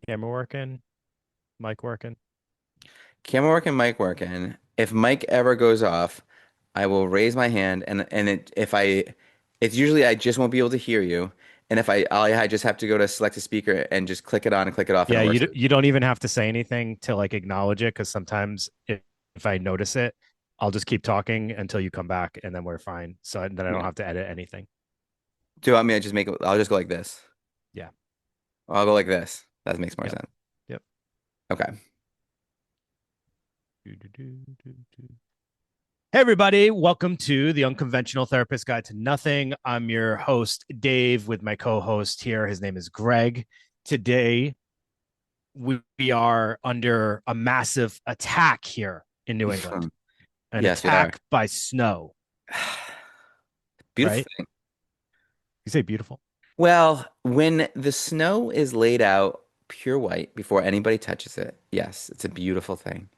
Camera working, mic working. Camera working, mic working. If mic ever goes off, I will raise my hand and it's usually I just won't be able to hear you. And if I just have to go to select a speaker and just click it on and click it off and Yeah, it works. you don't even have to say anything to like acknowledge it because sometimes if I notice it, I'll just keep talking until you come back and then we're fine. So then I don't Yeah. have to edit anything. Do you want me to just make it? I'll just go like this. Yeah. I'll go like this. That makes more Yep. sense. Yep. Okay. Hey everybody, welcome to the Unconventional Therapist Guide to Nothing. I'm your host, Dave, with my co-host here. His name is Greg. Today we are under a massive attack here in New England. An Yes, we are. attack by snow, Beautiful right? thing. You say beautiful. Well, when the snow is laid out pure white before anybody touches it, yes, it's a beautiful thing.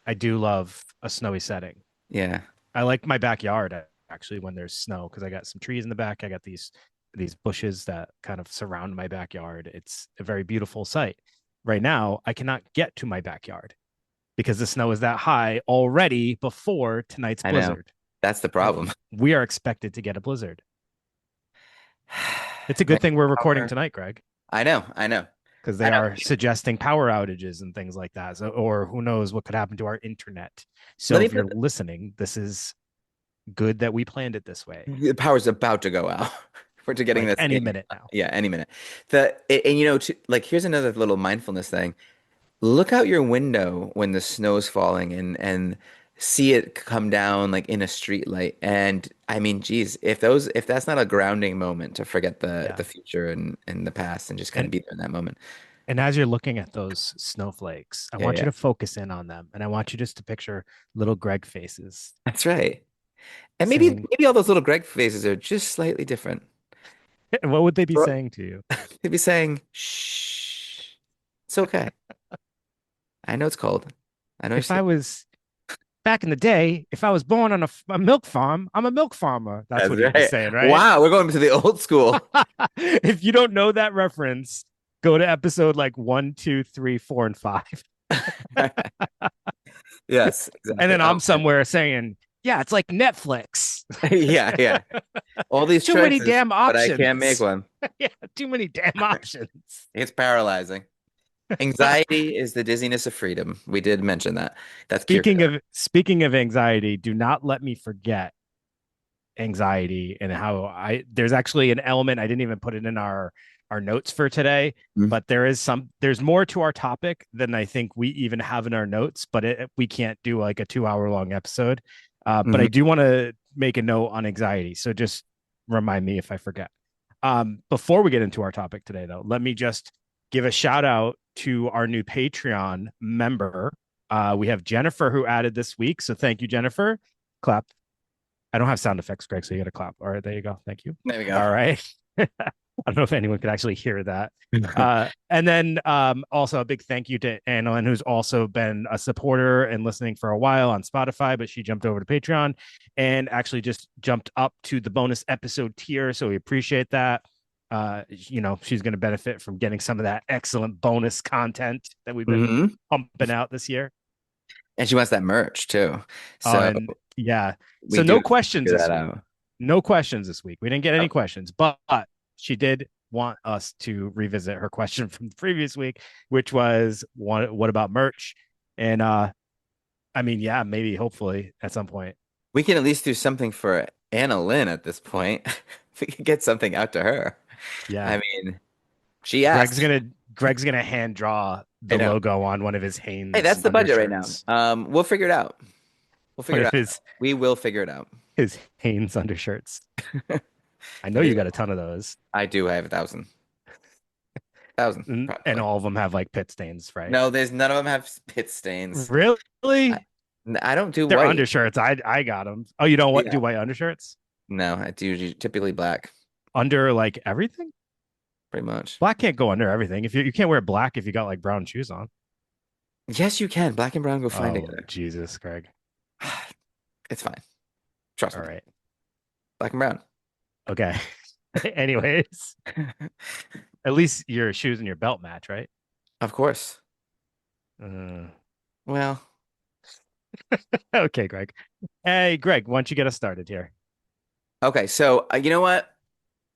I do love a snowy setting. Yeah. I like my backyard actually when there's snow because I got some trees in the back. I got these bushes that kind of surround my backyard. It's a very beautiful sight. Right now, I cannot get to my backyard because the snow is that high already before tonight's I know. blizzard. That's the problem. We are expected to get a blizzard. It's a Man, good thing we're recording power. tonight, Greg, I know. I know. because I they know. are suggesting power outages and things like that. So, or who knows what could happen to our internet. Let So me if put you're listening, this is good that we planned it this way. the power's about to go out. We're to getting Like this any in. minute now. Yeah, any minute. Like here's another little mindfulness thing. Look out your window when the snow's falling and see it come down like in a street light. And I mean, geez, if that's not a grounding moment to forget Yeah. the future and the past and just kind And of be there in that moment. and as you're looking at those snowflakes, I Yeah, want you yeah. to focus in on them. And I want you just to picture little Greg faces That's right. And maybe saying, maybe all those little Greg faces are just slightly different. what would they be So saying to you? they'd be saying, "Shh, it's okay. I know it's cold. I know you're If I sick." was back in the day, if I was born on a milk farm, I'm a milk farmer. That's That's what he'd be right. saying, right? Wow, we're going to the old school. If you don't know that reference, go to episode like one, two, three, four, and five. Yes, And exactly. then I'm Oh man. somewhere saying, yeah, it's like Netflix. Yeah, yeah. All these Too many choices, damn but I can't make options. one. Yeah, too many damn options. It's paralyzing. Anxiety is the dizziness of freedom. We did mention that. That's Kierkegaard. Speaking of anxiety, do not let me forget anxiety and how I there's actually an element I didn't even put it in our notes for today, Mm-hmm. but there's more to our topic than I think we even have in our notes, but we can't do like a 2 hour long episode. But I Mm-hmm. do want to make a note on anxiety, so just remind me if I forget. Before we get into our topic today, though, let me just give a shout out to our new Patreon member. We have Jennifer who added this week, so thank you, Jennifer. Clap. I don't have sound effects, Greg, so you got to clap. All right, there you go. Thank you. There we go. All right. I don't know if anyone could actually hear that. And then also a big thank you to Annalyn, who's also been a supporter and listening for a while on Spotify, but she jumped over to Patreon and actually just jumped up to the bonus episode tier. So we appreciate that. She's going to benefit from getting some of that excellent bonus content that we've been Hmm. pumping out this year. And she wants that merch too. Oh, So and yeah. we So do no have to questions figure this that week. out. No questions this week. We didn't get any Oh, questions, but she did want us to revisit her question from the previous week, which was what about merch? And I mean, yeah, maybe hopefully at some point. we can at least do something for Anna Lynn at this point. We can get something out to her. Yeah. I mean, she Greg's asked. gonna Greg's gonna hand draw I the know. logo on one of his Hey, Hanes that's the budget right now. undershirts. We'll figure it out. We'll One figure it of out. We will figure it out. his Hanes undershirts. I know There you you go. got a ton of those. I do have 1,000, And probably. all of them have like pit stains, right? No, there's none of them have pit stains. I, Really? I don't do They're white. undershirts. I got them. Oh, you don't Yeah. do white undershirts? No, I do typically black, Under like everything? pretty much. Black can't go under everything. If you can't wear black if you got like brown shoes on. Yes, you can. Black and brown go fine Oh, together. Jesus, Greg. It's fine. Trust All me. right. Black and brown. Okay. Anyways, at least your shoes and your belt match, right? Of course. Uh, Well, okay, Greg. Hey, Greg, why don't you get us started here? okay. So, you know what?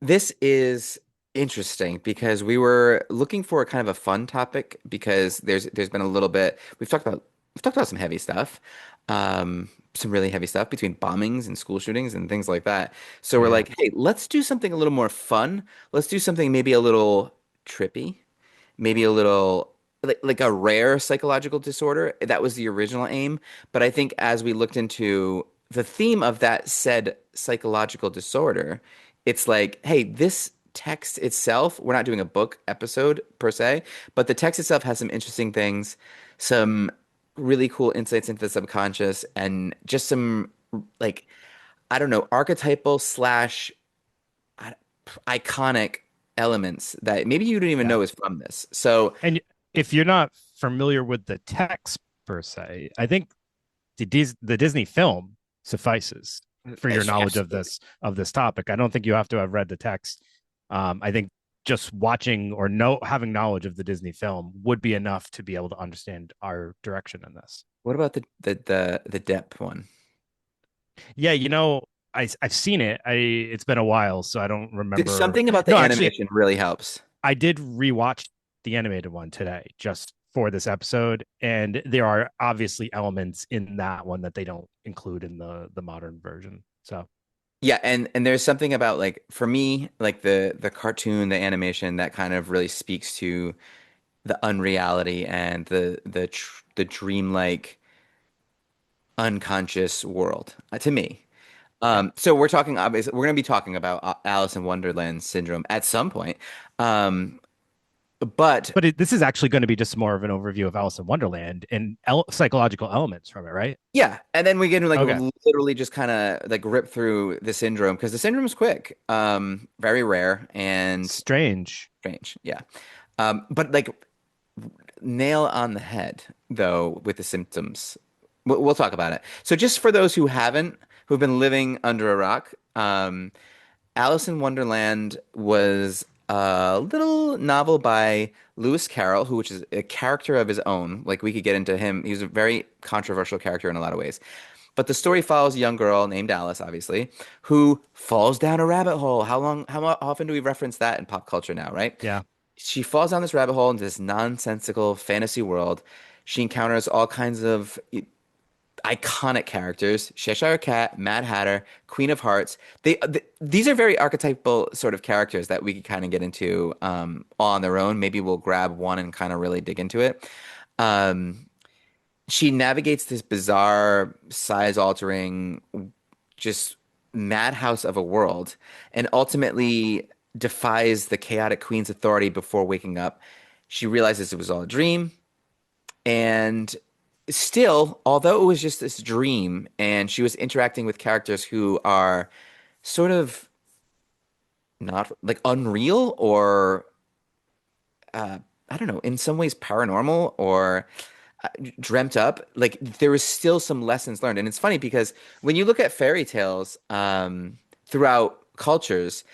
This is interesting because we were looking for a kind of a fun topic because there's been a little bit we've talked about some heavy stuff, some really heavy stuff between bombings and school shootings and things like that. So we're Yeah, like, hey, let's do something a little more fun. Let's do something maybe a little trippy, maybe a little like a rare psychological disorder. That was the original aim. But I think as we looked into the theme of that said psychological disorder, it's like, hey, this text itself, we're not doing a book episode per se, but the text itself has some interesting things, some really cool insights into the subconscious, and just some like, I don't know, archetypal slash I- iconic elements that maybe you didn't even yeah. know is from this. So And if you're not familiar with the text per se, I think the Disney film suffices for your knowledge absolutely. of this topic. I don't think you have to have read the text. I think just watching or know having knowledge of the Disney film would be enough to be able to understand our direction in this. What about the depth one? Yeah, I've seen it. It's been a while, so I don't remember. Something about the No, actually, animation really helps. I did rewatch the animated one today just for this episode, and there are obviously elements in that one that they don't include in the modern version. So Yeah, and there's something about like for me, like the cartoon, the animation that kind of really speaks to the unreality and the dreamlike unconscious world to me. yeah. So we're talking obviously we're going to be talking about Alice in Wonderland syndrome at some point. Um, but But this is actually going to be just more of an overview of Alice in Wonderland and psychological elements from it, right? yeah, and then we get to like Okay. literally just kind of like rip through the syndrome because the syndrome is quick, very rare and Strange. strange. Yeah. But like nail on the head though with the symptoms. We'll talk about it. So just for those who haven't, who've been living under a rock, Alice in Wonderland was a little novel by Lewis Carroll, which is a character of his own. Like we could get into him. He was a very controversial character in a lot of ways. But the story follows a young girl named Alice, obviously, who falls down a rabbit hole. How often do we reference that in pop culture now, right? Yeah. She falls down this rabbit hole into this nonsensical fantasy world. She encounters all kinds of iconic characters: Cheshire Cat, Mad Hatter, Queen of Hearts. These are very archetypal sort of characters that we could kind of get into all on their own. Maybe we'll grab one and kind of really dig into it. Um, she navigates this bizarre, size-altering, just madhouse of a world, and ultimately defies the chaotic queen's authority before waking up. She realizes it was all a dream, and still, although it was just this dream, and she was interacting with characters who are sort of not like unreal or I don't know, in some ways paranormal or dreamt up, like there was still some lessons learned. And it's funny because when you look at fairy tales throughout cultures,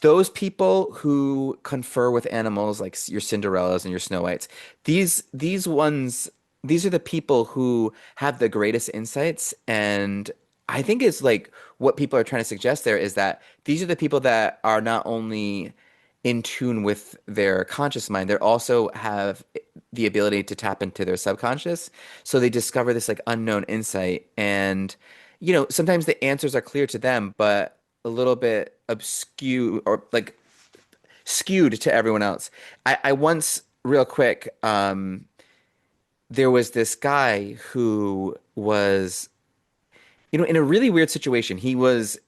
those people who confer with animals like your Cinderellas and your Snow Whites, these ones, these are the people who have the greatest insights. And I think it's like what people are trying to suggest there is that these are the people that are not only in tune with their conscious mind, they also have the ability to tap into their subconscious. So they discover this like unknown insight. And, sometimes the answers are clear to them, but a little bit obscure or like skewed to everyone else. I once, real quick, there was this guy who was, in a really weird situation. He was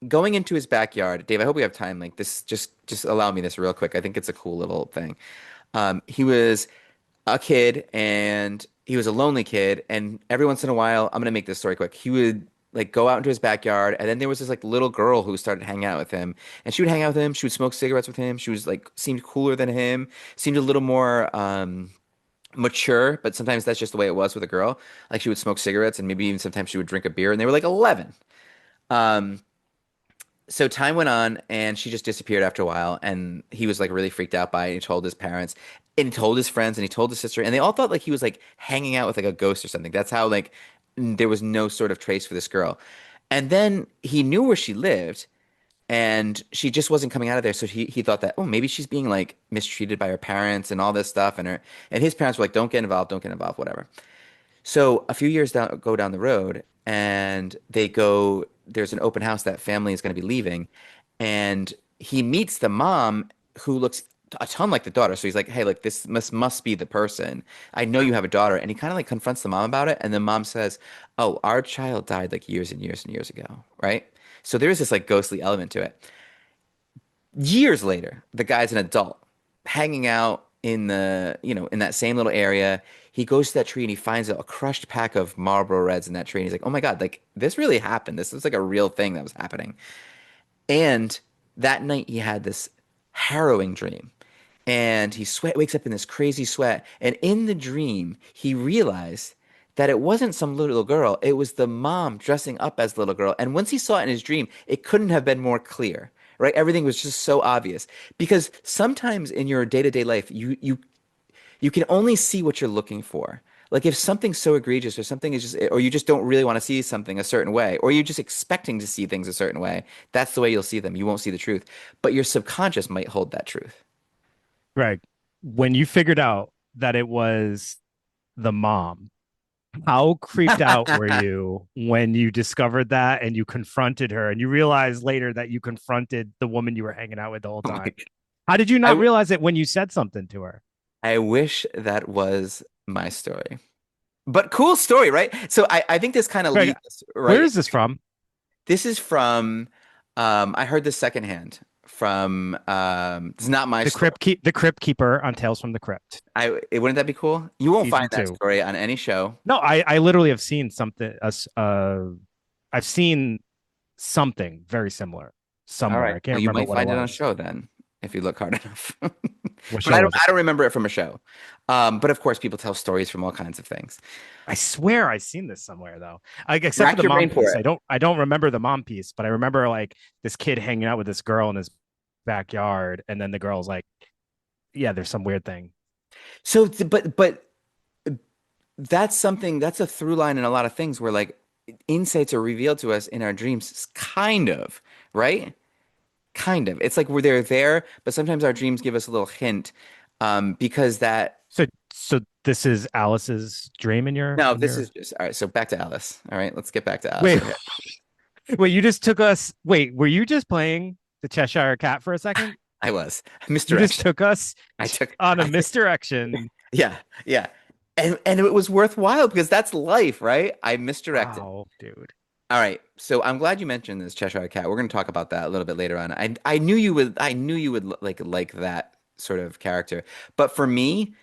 going into his backyard. Dave, I hope we have time. Like this, just allow me this real quick. I think it's a cool little thing. He was a kid and he was a lonely kid. And every once in a while, I'm gonna make this story quick. He would like go out into his backyard, and then there was this like little girl who started hanging out with him, and she would hang out with him. She would smoke cigarettes with him. She was like seemed cooler than him, seemed a little more mature. But sometimes that's just the way it was with a girl. Like she would smoke cigarettes, and maybe even sometimes she would drink a beer, and they were like 11. Um, So time went on and she just disappeared after a while and he was like really freaked out by it. He told his parents and he told his friends and he told his sister and they all thought like he was like hanging out with like a ghost or something. That's how like there was no sort of trace for this girl. And then he knew where she lived and she just wasn't coming out of there. So he thought that, oh, maybe she's being like mistreated by her parents and all this stuff. And his parents were like, don't get involved, whatever. So a few years go down the road, and there's an open house that family is going to be leaving, and he meets the mom who looks a ton like the daughter. So he's like, hey, like this must be the person. I know you have a daughter. And he kind of like confronts the mom about it. And the mom says, oh, our child died like years and years and years ago, right? So there is this like ghostly element to it. Years later, the guy's an adult hanging out in that same little area. He goes to that tree and he finds a crushed pack of Marlboro Reds in that tree. And he's like, oh my God, like this really happened. This was like a real thing that was happening. And that night he had this harrowing dream. And wakes up in this crazy sweat. And in the dream, he realized that it wasn't some little girl. It was the mom dressing up as the little girl. And once he saw it in his dream, it couldn't have been more clear, right? Everything was just so obvious. Because sometimes in your day-to-day life, you can only see what you're looking for. Like if something's so egregious or something is just, or you just don't really want to see something a certain way, or you're just expecting to see things a certain way, that's the way you'll see them. You won't see the truth, but your subconscious might hold that truth. Greg, when you figured out that it was the mom, how creeped out were you when you discovered that and you confronted her and you realized later that you confronted the woman you were hanging out with the whole Oh my time? God. How did you I, not w- realize it when you said something to her? I wish that was my story. But cool story, right? So I think this kind of Greg, leads us where right. is this from? This is from, I heard this secondhand from, it's not my story. The Crypt Keeper on Tales from the Crypt, Wouldn't that be cool? You won't find season that two. story on any show. No, I literally have seen something. I've seen something very similar All somewhere. right. I Well, can't you remember might what it find it on was. show then, if you look hard enough. What But show was it? I don't remember it from a show. But of course, people tell stories from all kinds of things. I swear I've seen this somewhere though. Except for Rack the your mom brain for piece. it. I don't remember the mom piece, but I remember like this kid hanging out with this girl in his backyard, and then the girl's like, "Yeah, there's some weird thing." But that's something that's a through line in a lot of things where like insights are revealed to us in our dreams, kind of, right? Kind of. It's like they're there, but sometimes our dreams give us a little hint, because that. So this is Alice's dream No, in this your. is just all right. So back to Alice. All right, let's get back to Alice. Wait, Okay. wait, you just took us. Wait, were you just playing the Cheshire Cat for a second? I was You just misdirection. took us I took. on a I misdirection. Yeah, yeah. And it was worthwhile because that's life, right? I misdirected. Wow, dude. All right. So I'm glad you mentioned this Cheshire Cat. We're going to talk about that a little bit later on. I knew you would like that sort of character. But for me,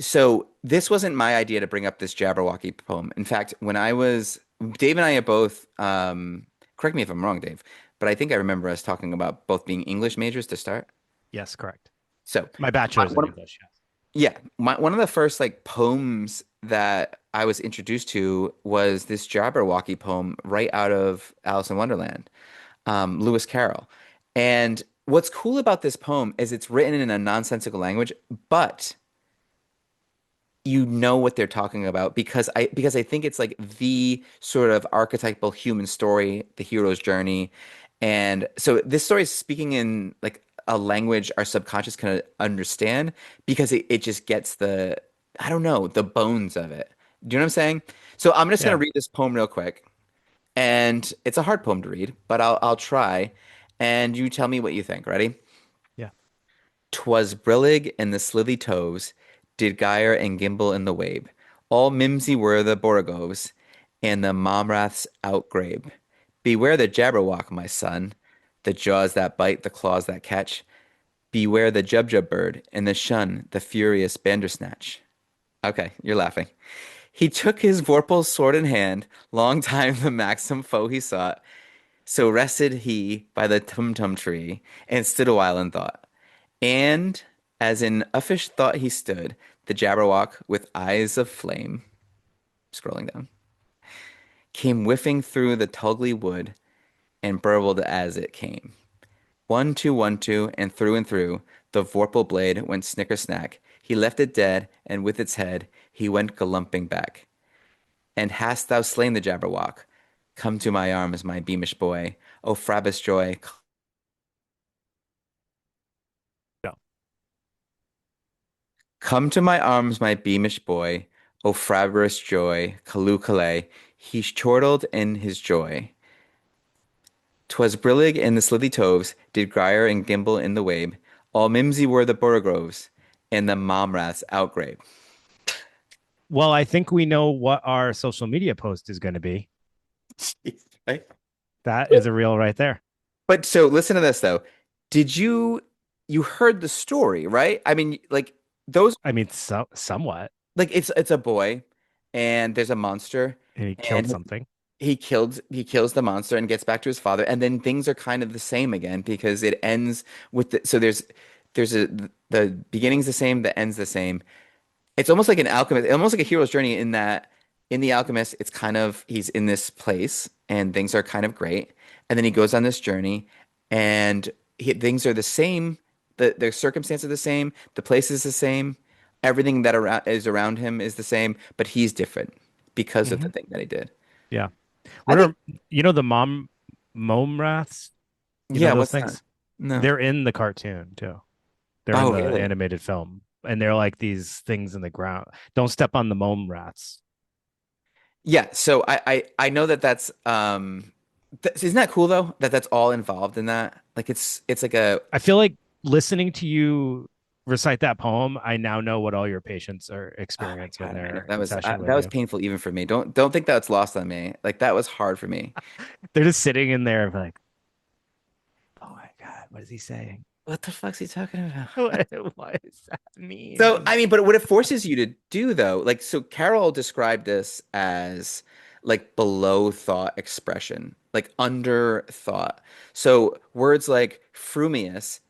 so this wasn't my idea to bring up this Jabberwocky poem. In fact, when I was Dave and I are both correct me if I'm wrong, Dave, but I think I remember us talking about both being English majors to start. Yes, correct. So My bachelor's in one English. Yes. Yeah, one of the first like poems that I was introduced to was this Jabberwocky poem right out of Alice in Wonderland, Lewis Carroll. And what's cool about this poem is it's written in a nonsensical language, but you know what they're talking about because I think it's like the sort of archetypal human story, the hero's journey. And so this story is speaking in like a language our subconscious can understand because it just gets I don't know, the bones of it. Do you know what I'm saying? So I'm just gonna Yeah. read this poem real quick. And it's a hard poem to read, but I'll try. And you tell me what you think. Ready? Yeah. 'Twas brillig in the slithy toves, did gyre and gimble in the wabe. All mimsy were the borogoves, and the momraths outgrabe. Beware the jabberwock, my son, the jaws that bite, the claws that catch. Beware the jubjub bird, and the shun the furious bandersnatch. Okay, you're laughing. He took his vorpal's sword in hand, long time the maxim foe he sought. So rested he by the tumtum tree, and stood a while in thought. And as in uffish thought he stood, the Jabberwock with eyes of flame, scrolling down, came whiffing through the Tulgey wood, and burbled as it came. 1, 2, 1, 2, and through, the vorpal blade went snicker snack. He left it dead, and with its head he went galumping back. And hast thou slain the Jabberwock? Come to my arms, my beamish boy. O Frabbis joy, No. come to my arms, my beamish boy. O Frabbis joy, Callooh Callay. He chortled in his joy. 'Twas brillig in the slithy toves, did gyre and gimble in the wabe. All mimsy were the borogoves, and the momraths outgrabe. Well, I think we know what our social media post is going to be. Jeez, right? That is a reel right there. But so listen to this though. Did you heard the story, right? I mean, like those I mean, somewhat. like it's a boy and there's a monster And he killed and something. he kills the monster and gets back to his father and then things are kind of the same again because it ends with so there's the beginning's the same, the end's the same. It's almost like an alchemist, almost like a hero's journey in that in The Alchemist, it's kind of he's in this place and things are kind of great. And then he goes on this journey and things are the same. The circumstances are the same. The place is the same. Everything that is around him is the same, but he's different because of the Hmm. thing that he did. Yeah. I What think, are, the momraths? You know yeah, those what's that? things? No. They're in the cartoon too. They're in Oh, the really? animated film. And they're like these things in the ground. Don't step on the mome rats. Yeah, so I know that that's isn't that cool though that that's all involved in that? Like it's like a I feel like listening to you recite that poem, I now know what all your patients are oh my experience when God, I know they're in session that with was you. painful even for me. Don't think that's lost on me. Like that was hard for me. They're just sitting in there like, oh my God, what is he saying? What the fuck's he talking about? What does that So, mean? I mean, but what it forces you to do though, like, so Carol described this as like below thought expression, like under thought. So words like frumious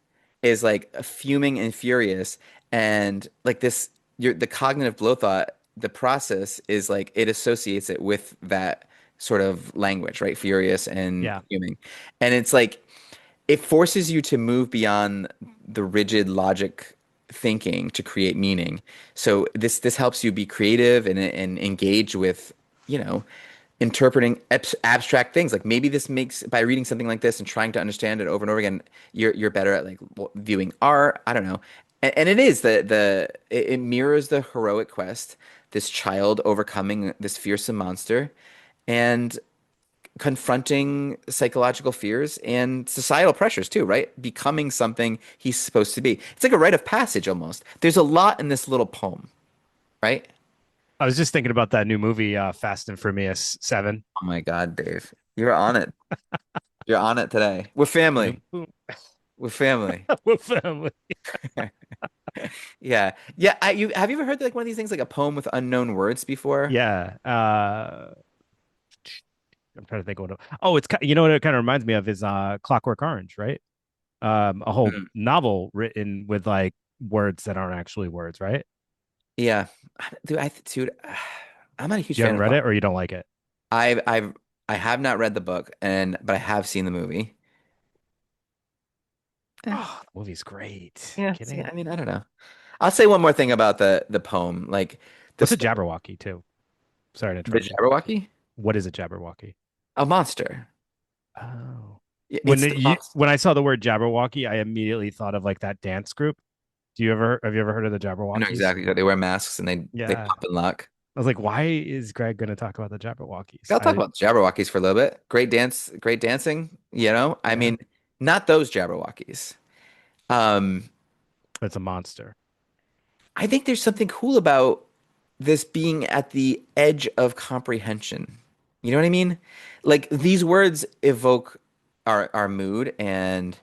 is like fuming and furious, and like this, the cognitive below thought, the process is like it associates it with that sort of language, right? Furious and Yeah. fuming. And it's like it forces you to move beyond the rigid logic thinking to create meaning. So this helps you be creative and engage with, you know, interpreting abstract things. Like maybe this makes by reading something like this and trying to understand it over and over again, you're better at like viewing art. I don't know. And it is it mirrors the heroic quest, this child overcoming this fearsome monster. And confronting psychological fears and societal pressures too, right? Becoming something he's supposed to be. It's like a rite of passage almost. There's a lot in this little poem, right? I was just thinking about that new movie, Fast and Furious 7. Oh my God, Dave. You're on it. You're on it today. We're family. We're family. With family. Yeah. Yeah. You have you ever heard like one of these things like a poem with unknown words before? Yeah. I'm trying to think what. Oh, it's you know what it kind of reminds me of is Clockwork Orange, right? A whole Mm. novel written with like words that aren't actually words, right? Yeah. Dude, I'm not a huge You fan haven't of read it Clockwork. or you don't like it? I've I have not read the book but I have seen the movie. Eh. Oh, the movie's great. Yeah, see, Kidding? I mean, I don't know. I'll say one more thing about the poem. Like the What's a story, Jabberwocky too? Sorry to the interrupt you. Jabberwocky, What is a Jabberwocky? a monster. Oh. It's the monster. When I saw the word Jabberwocky, I immediately thought of like that dance group. Have you ever heard of the I know Jabberwockies? exactly. They wear masks and they Yeah. pop and lock. I was like, why is Greg going to talk about the Jabberwockies? I'll talk I about Jabberwockies for a little bit. Great dance, great dancing. You know, I Yeah, mean, not those Jabberwockies. Um, it's a monster. I think there's something cool about this being at the edge of comprehension. You know what I mean? Like these words evoke our mood and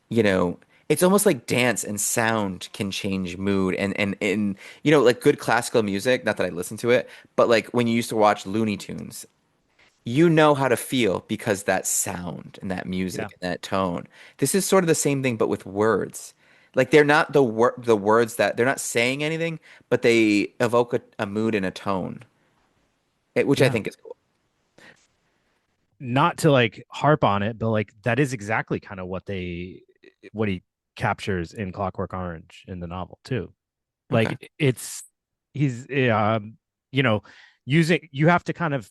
you know, it's almost like dance and sound can change mood and you know, like good classical music, not that I listen to it, but like when you used to watch Looney Tunes, you know how to feel because that sound and that Yeah. music and that tone. This is sort of the same thing, but with words. Like they're not the words that they're not saying anything, but they evoke a mood and a tone, which I Yeah. think is cool. not to like harp on it, but like that is exactly kind of what he captures in Clockwork Orange in the novel too. Okay. Like it's he's you know, using you have to kind of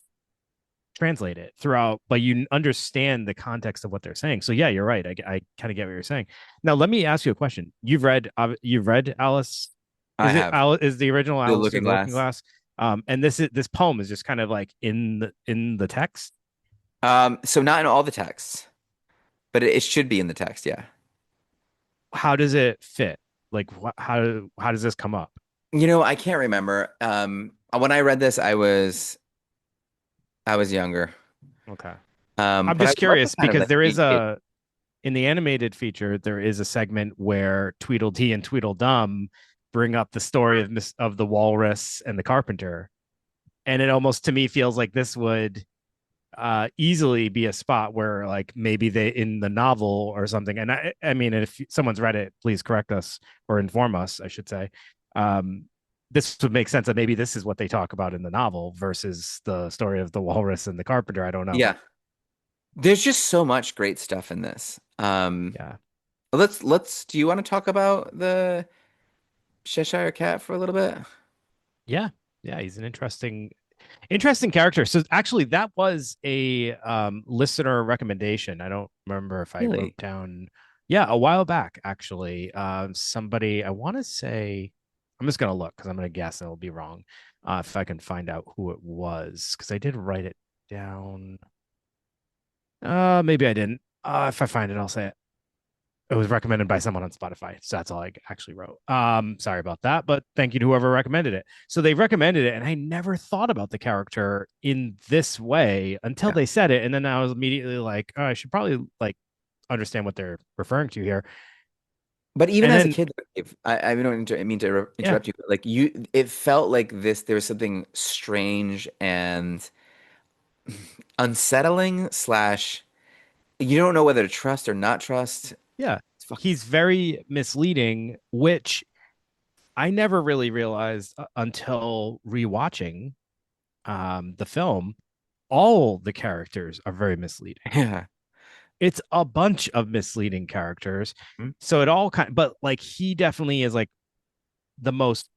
translate it throughout, but you understand the context of what they're saying. So yeah, you're right. I kind of get what you're saying. Now let me ask you a question. You've read Alice. I Is it have Alice? Is the original the Alice Through Looking the Looking Glass. Glass? And this poem is just kind of like in the text. So not in all the texts, but it should be in the text. Yeah. How does it fit? Like how does this come up? I can't remember. When I read this, I was younger. Okay. I'm But I just would love to curious kind of because like there is read it. a in the animated feature there is a segment where Tweedledee and Tweedledum bring up the story of the walrus and the carpenter, and it almost to me feels like this would easily be a spot where like maybe they in the novel or something. And I mean, if someone's read it, please correct us or inform us, I should say. Um, this would make sense that maybe this is what they talk about in the novel versus the story of the walrus and the carpenter. I don't know. Yeah. There's just so much great stuff in this. Yeah. Do you want to talk about the Cheshire Cat for a little bit? Yeah. Yeah. He's an interesting character. So actually, that was a listener recommendation. I don't remember if I wrote Really? down. Yeah, a while back, actually. Somebody I want to say. I'm just gonna look because I'm gonna guess and it'll be wrong. If I can find out who it was, because I did write it down. Maybe I didn't. If I find it, I'll say it. It was recommended by someone on Spotify. So that's all I actually wrote. Sorry about that, but thank you to whoever recommended it. So they recommended it, and I never thought about the character in this way until Yeah. they said it. And then I was immediately like, oh, I should probably like understand what they're referring to here. But even And as a then kid, if I mean to yeah, interrupt you, but like it felt like there was something strange and unsettling slash you don't know whether to trust or not trust. yeah. It's fucking, He's very misleading, which I never really realized until rewatching the film. All the characters are very misleading. yeah. It's a bunch of misleading characters. Hmm? So it all kind but like he definitely is like the most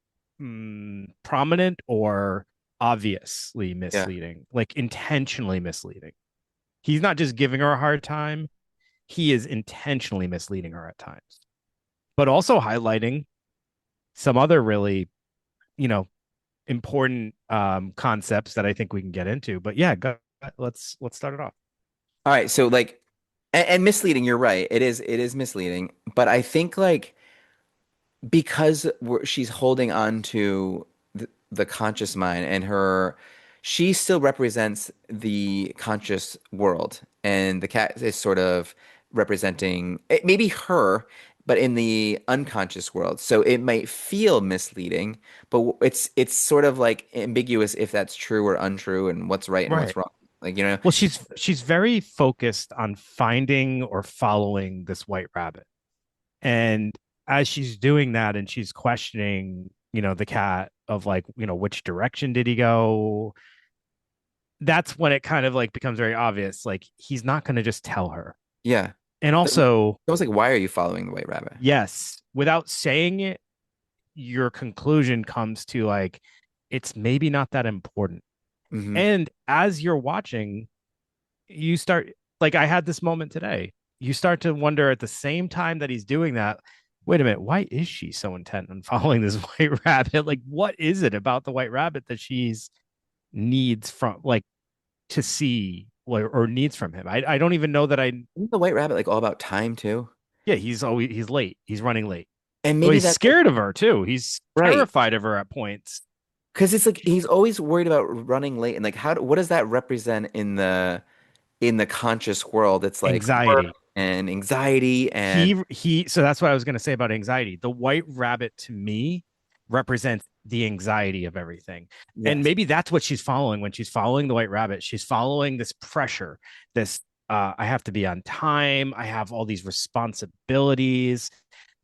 prominent or obviously Yeah. misleading, like intentionally misleading. He's not just giving her a hard time, he is intentionally misleading her at times, but also highlighting some other really, you know, important concepts that I think we can get into. But yeah, let's start it off. All right. So like, and misleading, you're right. It is misleading, but I think like because she's holding on to the conscious mind and she still represents the conscious world and the cat is sort of representing maybe her but in the unconscious world so it might feel misleading but it's sort of like ambiguous if that's true or untrue and what's right and what's Right. wrong like you know Well, she's very focused on finding or following this white rabbit. And as she's doing that and she's questioning, the cat of like, which direction did he go? That's when it kind of like becomes very obvious. Like he's not going to just tell her. yeah And it's also, almost like why are you following the white rabbit yes, without saying it, your conclusion comes to like, it's maybe not that important. hmm And as you're watching, you start like I had this moment today. You start to wonder at the same time that he's doing that. Wait a minute, why is she so intent on following this white rabbit? Like, what is it about the white rabbit that she's needs from like to see or needs from him? I don't even know that I. isn't the white rabbit like all about time too Yeah, he's late. He's running late. and Well, maybe he's that's like scared of her too. He's right. terrified of her at points. Because it's like he's always worried about running late and like what does that represent in the conscious world? It's like work Anxiety. and anxiety and He so that's what I was going to say about anxiety. The white rabbit to me represents the anxiety of everything. And yes. maybe that's what she's following when she's following the white rabbit. She's following this pressure, this I have to be on time, I have all these responsibilities.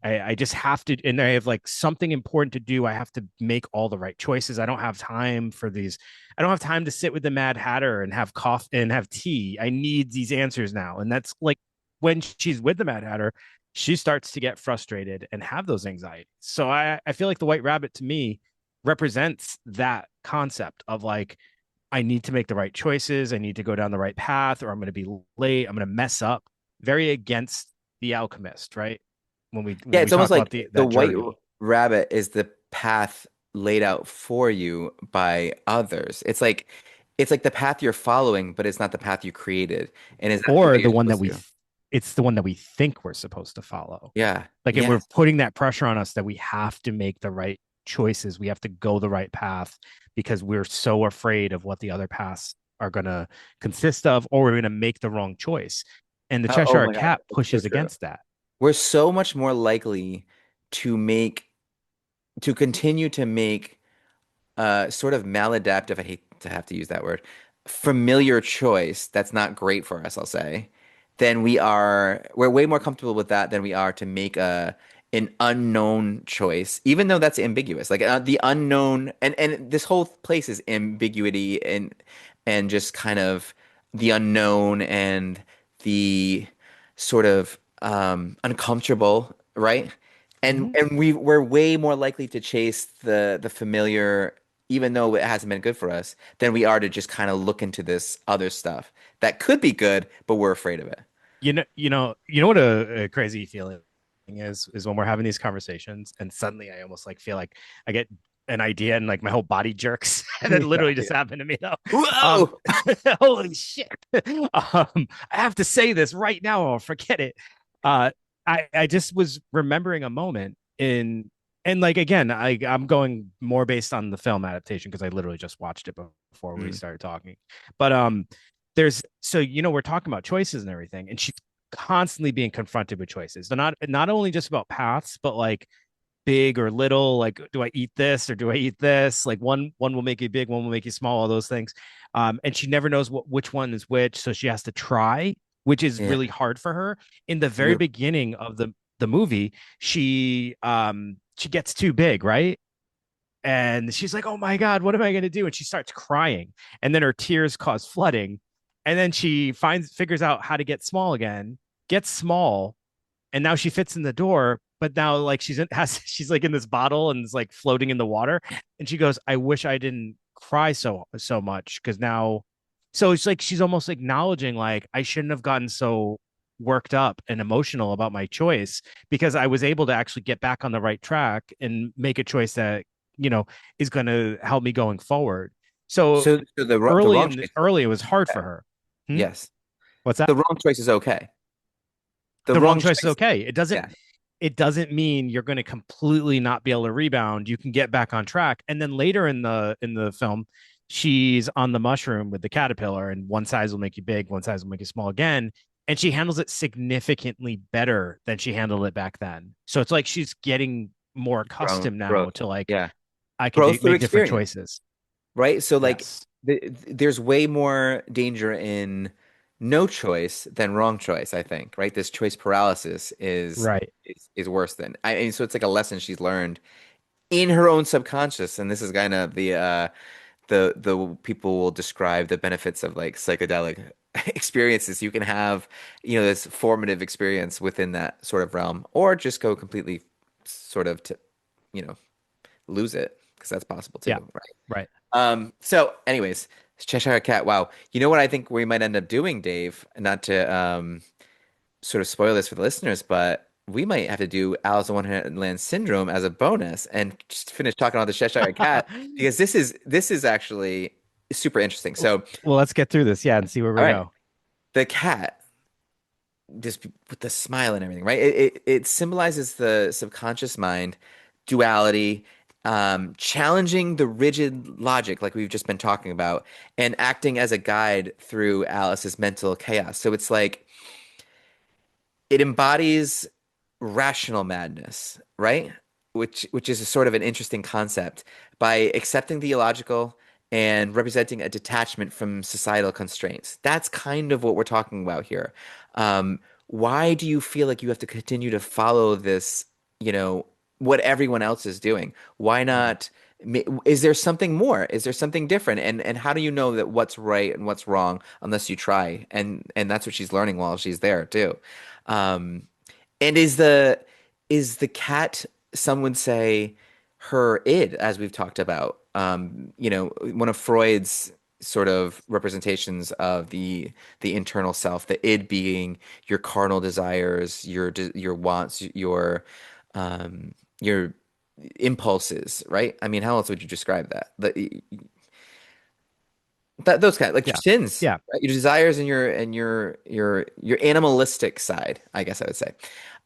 I just have to, and I have like something important to do. I have to make all the right choices. I don't have time for these. I don't have time to sit with the Mad Hatter and have coffee and have tea. I need these answers now. And that's like when she's with the Mad Hatter, she starts to get frustrated and have those anxieties. So I feel like the White Rabbit to me represents that concept of like, I need to make the right choices. I need to go down the right path, or I'm going to be late. I'm going to mess up. Very against the Alchemist, right? Yeah, When we it's almost talk about like the the that white journey. rabbit is the path laid out for you by others. It's like the path you're following, but it's not the path you created. And is that the way Or you're the one that supposed we to? it's the one that we think we're supposed to follow. Yeah. Like, and we're Yes. putting that pressure on us that we have to make the right choices. We have to go the right path because we're so afraid of what the other paths are going to consist of, or we're going to make the wrong choice. And the Oh Cheshire my God, Cat it's so pushes true. against that. We're so much more likely to make to continue to make sort of maladaptive, I hate to have to use that word, familiar choice that's not great for us, I'll say, then we're way more comfortable with that than we are to make an unknown choice, even though that's ambiguous. Like the unknown, and this whole place is ambiguity and just kind of the unknown and the sort of uncomfortable, right? Mm-hmm. And we're way more likely to chase the familiar, even though it hasn't been good for us, than we are to just kind of look into this other stuff that could be good, but we're afraid of it. You know what a crazy feeling is when we're having these conversations, and suddenly I almost like feel like I get an idea and like my whole body jerks. And that Yeah, literally just yeah. happened to me though. Um, Whoa! holy shit! I have to say this right now, or I'll forget it. Uh, I just was remembering a moment in, and like again, I'm going more based on the film adaptation because I literally just watched it before we Mm, started talking. But there's so we're talking about choices and everything, and she's constantly being confronted with choices. They're not only just about paths, but like big or little. Like, do I eat this or do I eat this? Like one will make you big, one will make you small. All those things, and she never knows which one is which, so she has to try, which is yeah, really hard for her. In the very you're beginning of the movie, she gets too big, right? And she's like, "Oh my god, what am I going to do?" And she starts crying, and then her tears cause flooding, and then she figures out how to get small again, gets small, and now she fits in the door. But now, like she's like in this bottle and is like floating in the water, and she goes, "I wish I didn't cry so much because now." So it's like she's almost acknowledging like I shouldn't have gotten so worked up and emotional about my choice because I was able to actually get back on the right track and make a choice that you know is going to help me going forward. So so the wrong choice is early it was hard for okay. her. Hmm? Yes, What's that? the wrong choice is okay. The The wrong wrong choice is choice, okay. yeah, It doesn't mean you're going to completely not be able to rebound. You can get back on track. And then later in the film, she's on the mushroom with the caterpillar, and one size will make you big, one size will make you small again. And she handles it significantly better than she handled it back then. So it's like she's getting more accustomed now growth, to like yeah, I can growth through make different experience. choices. Right? So like Yes. there's way more danger in no choice than wrong choice, I think, right? This choice paralysis Right. is worse than and so it's like a lesson she's learned in her own subconscious, and this is kind of the people will describe the benefits of like psychedelic experiences. You can have, this formative experience within that sort of realm, or just go completely sort of to, you know, lose it, because that's possible too, Yeah. right? Right. So anyways, Cheshire Cat. Wow. You know what I think we might end up doing, Dave? Not to sort of spoil this for the listeners, but we might have to do Alice in Wonderland Syndrome as a bonus and just finish talking about the Cheshire Cat, because this is actually super interesting. So, Well, let's get through this. Yeah. And see where all we right, go. the cat, just with the smile and everything, right? It symbolizes the subconscious mind, duality, challenging the rigid logic like we've just been talking about, and acting as a guide through Alice's mental chaos. So it's like it embodies rational madness, right? Which is a sort of an interesting concept by accepting the illogical and representing a detachment from societal constraints. That's kind of what we're talking about here. Why do you feel like you have to continue to follow this? you know, what everyone else is doing? Why not? Is there something more? Is there something different? And how do you know that what's right and what's wrong unless you try? And that's what she's learning while she's there too. Um, and is the cat, some would say, her id, as we've talked about. One of Freud's sort of representations of the internal self, the id being your carnal desires, your wants, your impulses, right? I mean, how else would you describe that? Those kind of like your Yeah. sins, Yeah. right? Your desires and your animalistic side, I guess I would say.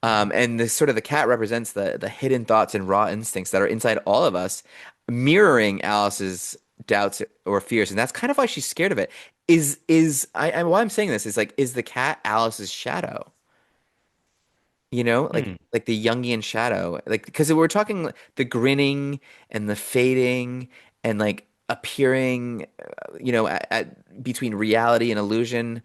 And the sort of the cat represents the hidden thoughts and raw instincts that are inside all of us, mirroring Alice's doubts or fears, and that's kind of why she's scared of it. Why I'm saying this is like, is the cat Alice's shadow? Hmm. Like the Jungian shadow, like because we're talking the grinning and the fading and like appearing, between reality and illusion,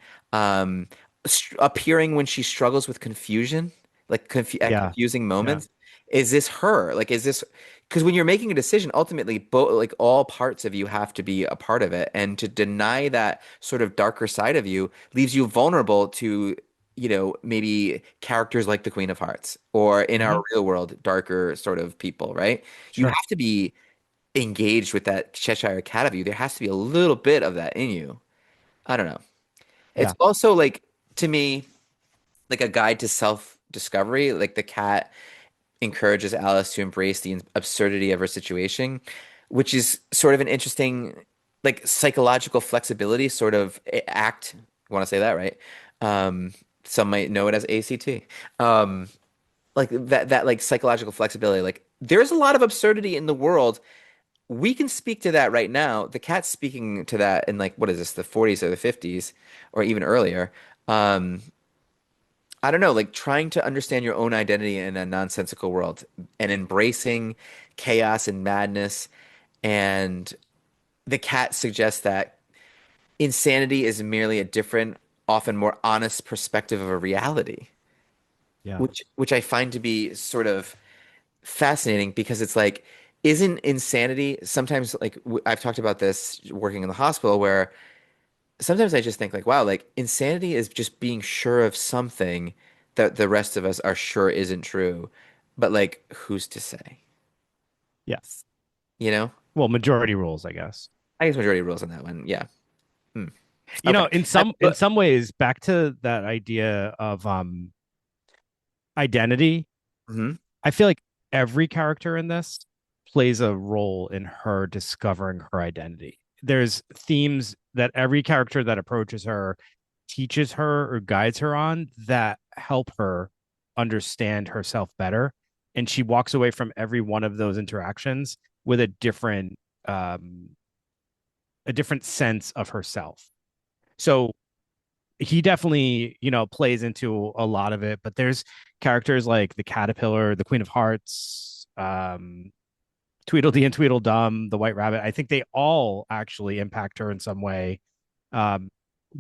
appearing when she struggles with confusion, like at Yeah. confusing Yeah. moments. Is this her? Like, is this? Because when you're making a decision, ultimately, both like all parts of you have to be a part of it, and to deny that sort of darker side of you leaves you vulnerable to maybe characters like the Queen of Hearts, or in our Hmm. real world, darker sort of people, right? You Sure. have to be engaged with that Cheshire Cat of you. There has to be a little bit of that in you. I don't know. It's Yeah. also like, to me, like a guide to self-discovery. Like the cat encourages Alice to embrace the absurdity of her situation, which is sort of an interesting, like psychological flexibility sort of act. Want to say that, right? Um, some might know it as ACT. Um, like that like psychological flexibility. Like there's a lot of absurdity in the world. We can speak to that right now. The cat's speaking to that in like what is this, the 40s or the 50s or even earlier. Um, I don't know, like trying to understand your own identity in a nonsensical world and embracing chaos and madness. And the cat suggests that insanity is merely a different, often more honest perspective of a reality, Yeah. which I find to be sort of fascinating because it's like, isn't insanity sometimes like I've talked about this working in the hospital where sometimes I just think like, wow, like insanity is just being sure of something that the rest of us are sure isn't true. But like, who's to say? Yes. You know? Well, majority rules, I guess. I guess majority rules on that one. Yeah. Hmm. You Okay. know, in some ways, back to that idea of identity, Mhm. I feel like every character in this plays a role in her discovering her identity. There's themes that every character that approaches her teaches her or guides her on that help her understand herself better. And she walks away from every one of those interactions with um, a different sense of herself. So he definitely, plays into a lot of it, but there's characters like the caterpillar, the Queen of Hearts, Tweedledee and Tweedledum, the White Rabbit. I think they all actually impact her in some way, um,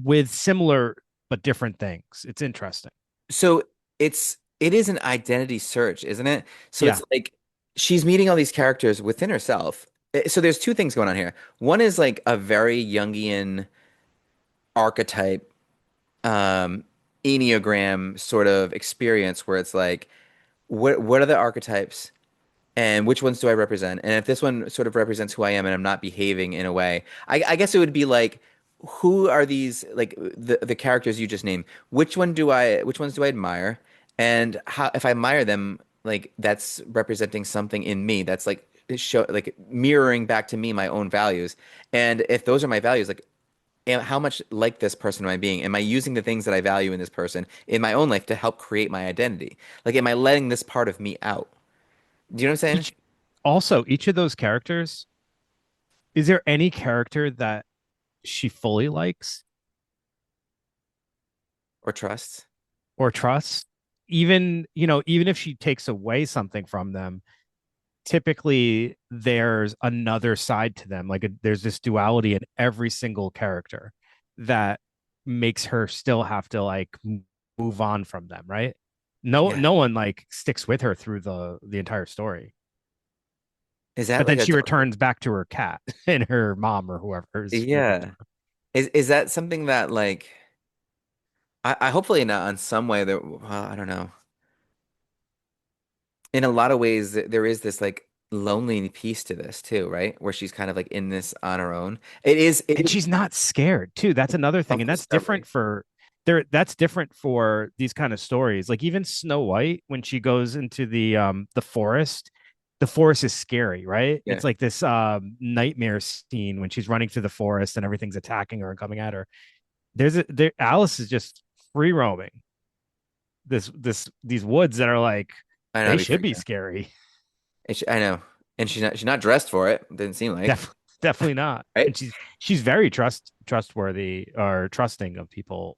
with similar but different things. It's interesting. So it is an identity search, isn't it? So Yeah. it's like she's meeting all these characters within herself. So there's two things going on here. One is like a very Jungian archetype, um, Enneagram sort of experience where it's like, what are the archetypes and which ones do I represent? And if this one sort of represents who I am and I'm not behaving in a way, I guess it would be like, who are these like the characters you just named? Which ones do I admire? And how if I admire them, like that's representing something in me that's like like mirroring back to me my own values. And if those are my values, like how much like this person am I being? Am I using the things that I value in this person in my own life to help create my identity? Like, am I letting this part of me out? Do you know what I'm saying? Each Also, each of those characters, is there any character that she fully likes Or trust? or trusts? Even, even if she takes away something from them, typically there's another side to them. There's this duality in every single character that makes her still have to like move on from them, right? Yeah. no one like sticks with her through the entire story. Is that But then like a she dark? returns back to her cat and her mom or whoever is looking Yeah. Is that something that like I hopefully not on some way that well, I don't know. In a lot of ways there is this like lonely piece to this too, right? Where she's kind of like in this on her own. and It is she's not scared too. That's another thing, and that's different self-discovery. for there. That's different for these kind of stories. Like even Snow White, when she goes into the forest is scary, right? Yeah. It's like this nightmare scene when she's running through the forest and everything's attacking her and coming at her. Alice is just free roaming these woods that are like I know, they it'd be should be freaking out. scary. I know. And she's not dressed for it, didn't seem like, Definitely not. right? And she's very trustworthy or trusting of people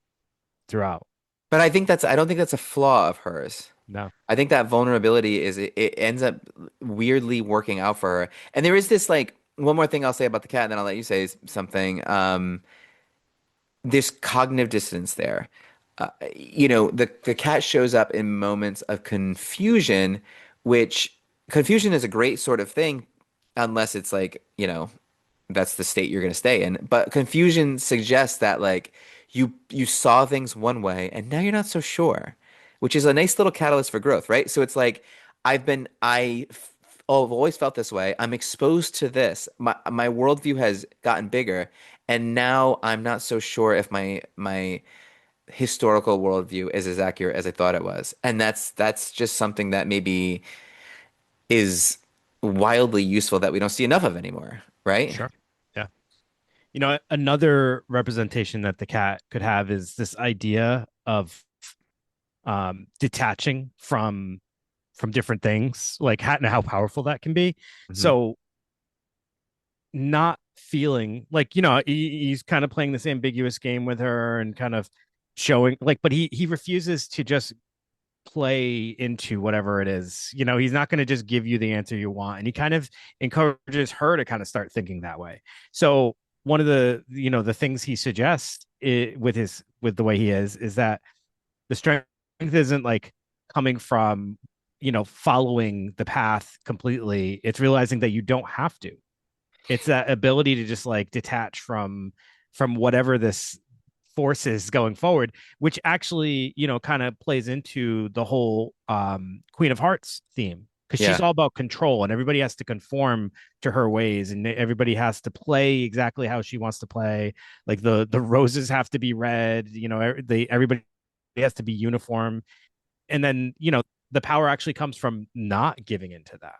throughout. But I don't think that's a flaw of hers. No, I think that vulnerability it ends up weirdly working out for her. And there is this like one more thing I'll say about the cat, and then I'll let you say something. There's cognitive dissonance there. The cat shows up in moments of confusion, which confusion is a great sort of thing, unless it's like, that's the state you're going to stay in. But confusion suggests that like you saw things one way and now you're not so sure, which is a nice little catalyst for growth, right? So it's like I've always felt this way. I'm exposed to this. My worldview has gotten bigger, and now I'm not so sure if my historical worldview is as accurate as I thought it was. And that's just something that maybe is wildly useful that we don't see enough of anymore, right? sure. Yeah. Another representation that the cat could have is this idea of detaching from different things, like how powerful that can be. Hmm. So not feeling like he's kind of playing this ambiguous game with her and kind of showing like, but he refuses to just play into whatever it is. He's not going to just give you the answer you want, and he kind of encourages her to kind of start thinking that way. So one of the things he suggests with the way he is that the strength isn't like coming from following the path completely. It's realizing that you don't have to. It's that ability to just like detach from whatever this force is going forward, which actually kind of plays into the whole Queen of Hearts theme, because she's Yeah. all about control and everybody has to conform to her ways and everybody has to play exactly how she wants to play. Like the roses have to be red, everybody has to be uniform, and then the power actually comes from not giving into that,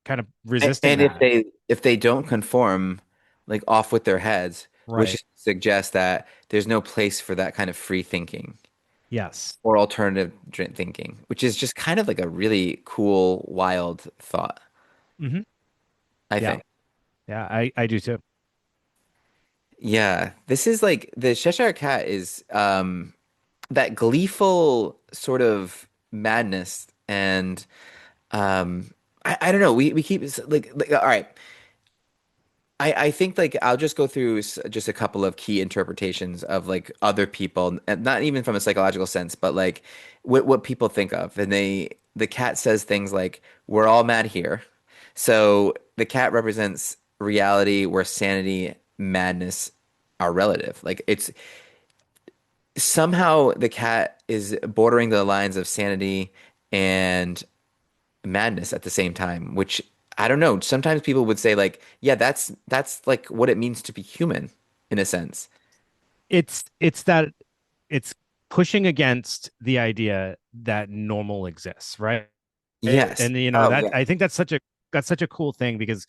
kind of resisting And if that. they don't conform, like off with their heads, Right. which suggests that there's no place for that kind of free thinking Yes. or alternative thinking, which is just kind of like a really cool, wild thought, Mm-hmm. I Yeah. think. Yeah, I do too. Yeah, this is like the Cheshire Cat is that gleeful sort of madness and I don't know. We keep like all right. I think like I'll just go through just a couple of key interpretations of like other people, and not even from a psychological sense, but like what people think of. And the cat says things like, "We're all mad here." So the cat represents reality where sanity, madness are relative. Like it's somehow the cat is bordering the lines of sanity and madness at the same time, which I don't know. Sometimes people would say like, yeah, that's like what it means to be human in a sense. It's that it's pushing against the idea that normal exists, right? Yes. And Oh that yeah. I think that's such a cool thing because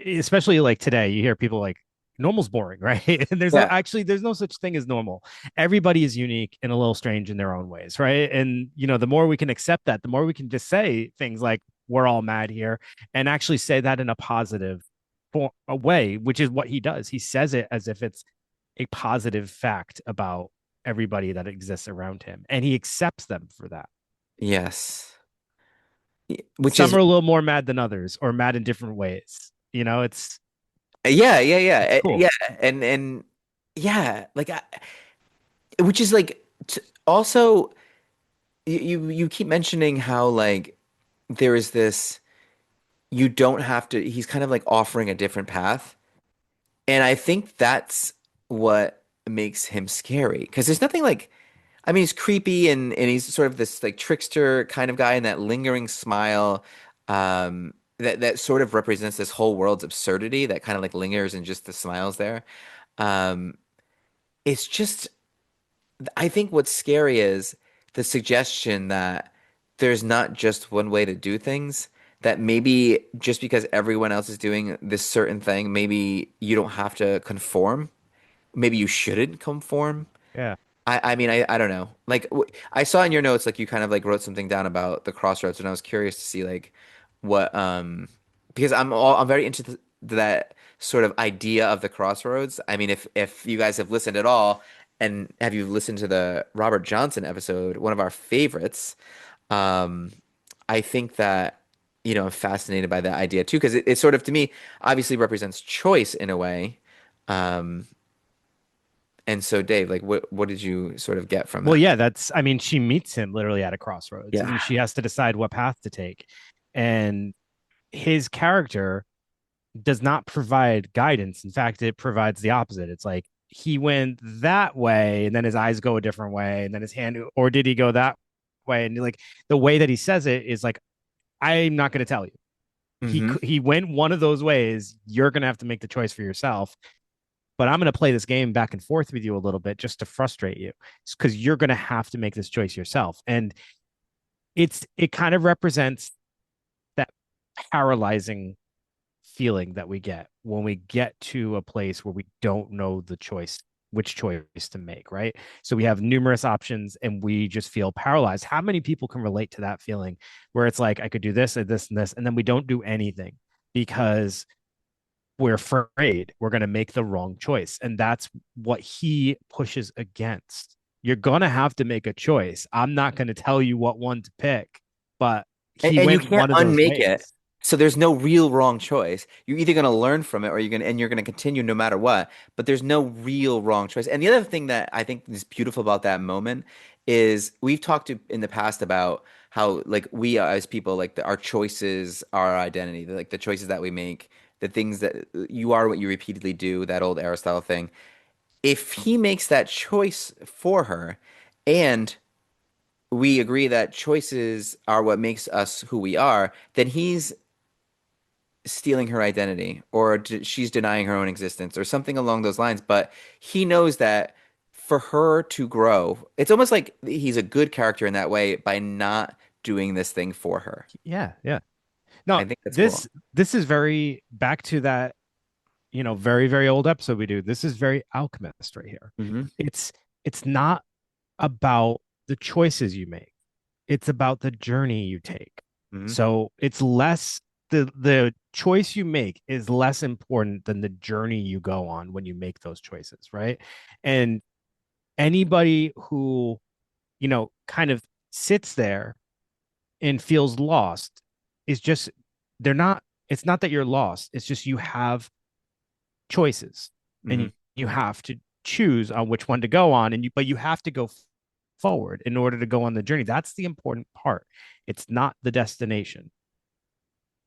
especially like today, you hear people like normal's boring, right? And Yeah. there's no such thing as normal. Everybody is unique and a little strange in their own ways, right? And the more we can accept that, the more we can just say things like we're all mad here and actually say that in a positive a way, which is what he does. He says it as if it's a positive fact about everybody that exists around him, and he accepts them for that. Yes. Which Some is are a little more mad than others, or mad in different ways. yeah, yeah, yeah. It's cool. Yeah, and yeah, like which is like also you keep mentioning how like there is this you don't have to he's kind of like offering a different path. And I think that's what makes him scary because there's nothing like I mean he's creepy and he's sort of this like trickster kind of guy and that lingering smile that sort of represents this whole world's absurdity that kind of like lingers in just the smiles there. Um it's just I think what's scary is the suggestion that there's not just one way to do things, that maybe just because everyone else is doing this certain thing, maybe you don't have to conform. Maybe you shouldn't conform. Yeah. I mean, I don't know. Like, I saw in your notes, like, you kind of like wrote something down about the crossroads, and I was curious to see, like, what, because I'm very interested that sort of idea of the crossroads. I mean, if you guys have listened at all, and have you listened to the Robert Johnson episode, one of our favorites, um, I think that, I'm fascinated by that idea too, because it sort of, to me, obviously represents choice in a way. Um, and so, Dave, like, what did you sort of get from Well, that? yeah, I mean, she meets him literally at a crossroads Yeah. and she has to decide what path to take. And his character does not provide guidance. In fact, it provides the opposite. It's like he went that way and then his eyes go a different way and then his hand, or did he go that way? And like the way that he says it is like, I'm not going to tell you. Hmm. He went one of those ways. You're going to have to make the choice for yourself. But I'm going to play this game back and forth with you a little bit just to frustrate you because you're going to have to make this choice yourself. And it kind of represents that paralyzing feeling that we get when we get to a place where we don't know which choice to make, right? So we have numerous options and we just feel paralyzed. How many people can relate to that feeling where it's like, I could do this and this and this, and then we don't do anything because we're afraid we're going to make the wrong choice. And that's what he pushes against. You're going to have to make a choice. I'm not going to tell you what one to pick, but he And you went can't one of those unmake it. ways. So there's no real wrong choice. You're either going to learn from it or you're going to continue no matter what, but there's no real wrong choice. And the other thing that I think is beautiful about that moment is we've talked in the past about how like we as people like our choices are our identity, like the choices that we make, the things that you are what you repeatedly do, that old Aristotle thing. If he makes that choice for her and we agree that choices are what makes us who we are, then he's stealing her identity or she's denying her own existence or something along those lines. But he knows that for her to grow, it's almost like he's a good character in that way by not doing this thing for her. Yeah, yeah. No, I think that's cool. this is very back to that, very, very old episode we do. This is very Alchemist right here. Hmm. It's it's not about the choices you make. It's about the journey you take. Hmm. So it's less the choice you make is less important than the journey you go on when you make those choices, right? And anybody who, kind of sits there and feels lost is just they're not it's not that you're lost. It's just you have choices and Hmm. you have to choose on which one to go on but you have to go forward in order to go on the journey. That's the important part. It's not the destination.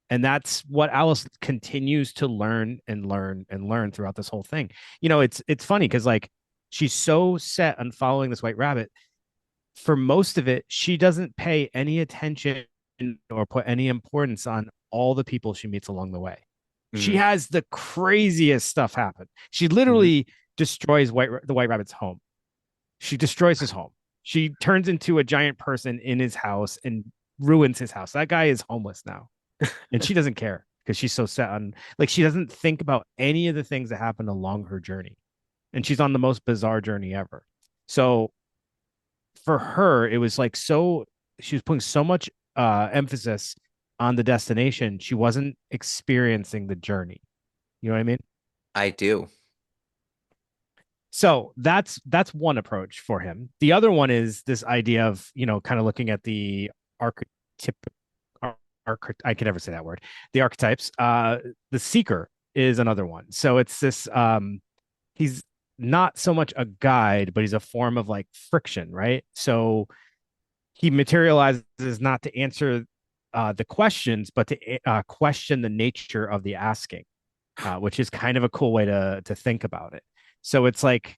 And that's what Alice continues to learn and learn and learn throughout this whole thing. It's funny because like she's so set on following this white rabbit. For most of it, she doesn't pay any attention or put any importance on all the people she meets along the way. She Hmm. has the craziest stuff happen. She Hmm. literally destroys the white rabbit's home. She destroys his home. She turns into a giant person in his house and ruins his house. That guy is homeless now. And she doesn't care because she's so set on, like, she doesn't think about any of the things that happened along her journey. And she's on the most bizarre journey ever. So for her, it was like she was putting so much emphasis on the destination. She wasn't experiencing the journey. You know what I mean? I do. So that's one approach for him. The other one is this idea of, kind of looking at the archetype. I can never say that word. The archetypes. The seeker is another one. So it's this. He's not so much a guide, but he's a form of like friction, right? So he materializes not to answer the questions, but to question the nature of the asking, which is kind of a cool way to think about it. So it's like,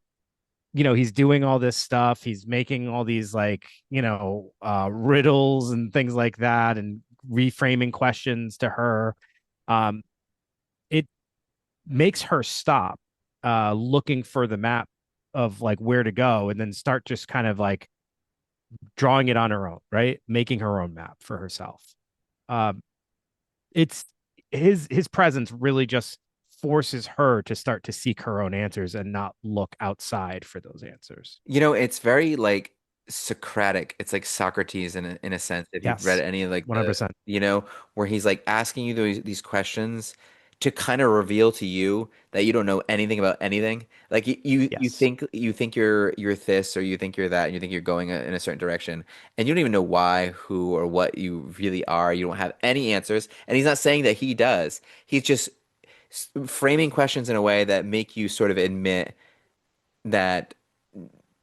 he's doing all this stuff. He's making all these like, riddles and things like that, and reframing questions to her. Um, it makes her stop looking for the map of like where to go, and then start just kind of like drawing it on her own, right? Making her own map for herself. Um, it's his presence really just forces her to start to seek her own answers and not look outside for those answers. It's very like Socratic. It's like Socrates in a sense. If you've read Yes, any of like 100%. where he's like asking you these questions to kind of reveal to you that you don't know anything about anything. Like Yes. you think you're this or you think you're that and you think you're going in a certain direction and you don't even know why, who, or what you really are. You don't have any answers. And he's not saying that he does. He's just framing questions in a way that make you sort of admit that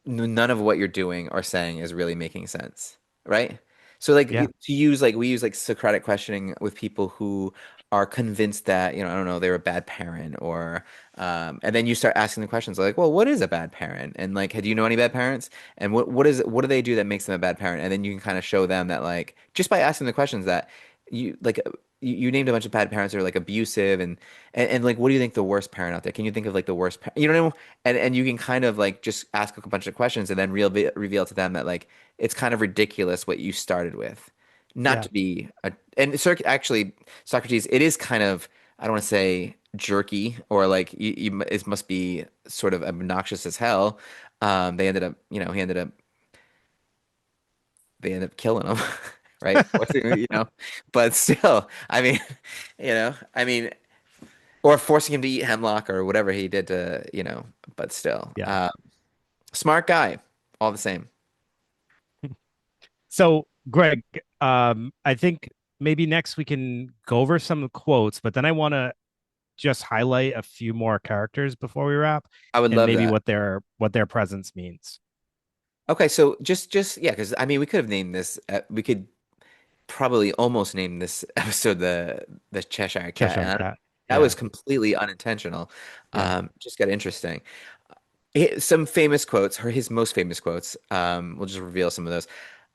none of what you're doing or saying is really making sense, right? So like Yeah. to use like we use like Socratic questioning with people who are convinced that, I don't know, they're a bad parent or and then you start asking the questions like, well, what is a bad parent? And like, do you know any bad parents? And what do they do that makes them a bad parent? And then you can kind of show them that like just by asking the questions that you like you named a bunch of bad parents that are like abusive and like what do you think the worst parent out there? Can you think of like the worst you know and you can kind of like just ask a bunch of questions and then reveal to them that like it's kind of ridiculous what you started with. Not Yeah. to be a and actually Socrates, it is kind of I don't want to say jerky or like it must be sort of obnoxious as hell. They ended up, they ended up killing him, right? Forcing, but still, I mean, I mean, or forcing him to eat hemlock or whatever he did to, but still. Yeah. Smart guy, all the same. So, Greg, I think maybe next we can go over some quotes, but then I want to just highlight a few more characters before we wrap, I would and love maybe that. what their presence means. Okay, so just yeah, because I mean, we could have named this. We could probably almost name this episode the Cheshire Cat. Cheshire And Cat. that was Yeah. completely unintentional. Yeah. Just got interesting. Some famous quotes, or his most famous quotes. We'll just reveal some of those.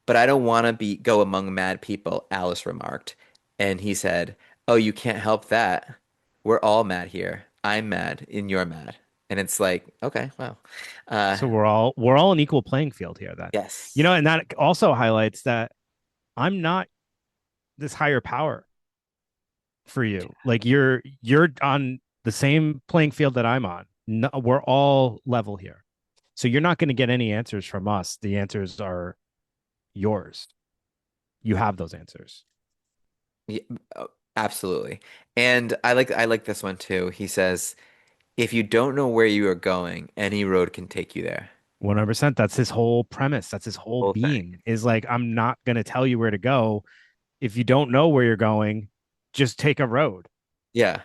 But I don't want to be go among mad people, Alice remarked. And he said, "Oh, you can't help that. We're all mad here. I'm mad, and you're mad." And it's like, okay, wow. Uh, So we're all an equal playing field here then. yes. And that also highlights that I'm not this higher power for you. Like you're on the same playing field that I'm on. No, we're all level here. So you're not going to get any answers from us. The answers are yours. You have those answers. Yeah, absolutely. And I like this one too. He says, "If you don't know where you are going, any road can take you there." 100%. That's his whole premise. That's his whole Whole thing. being is like, I'm not going to tell you where to go. If you don't know where you're going, just take a road. Yeah,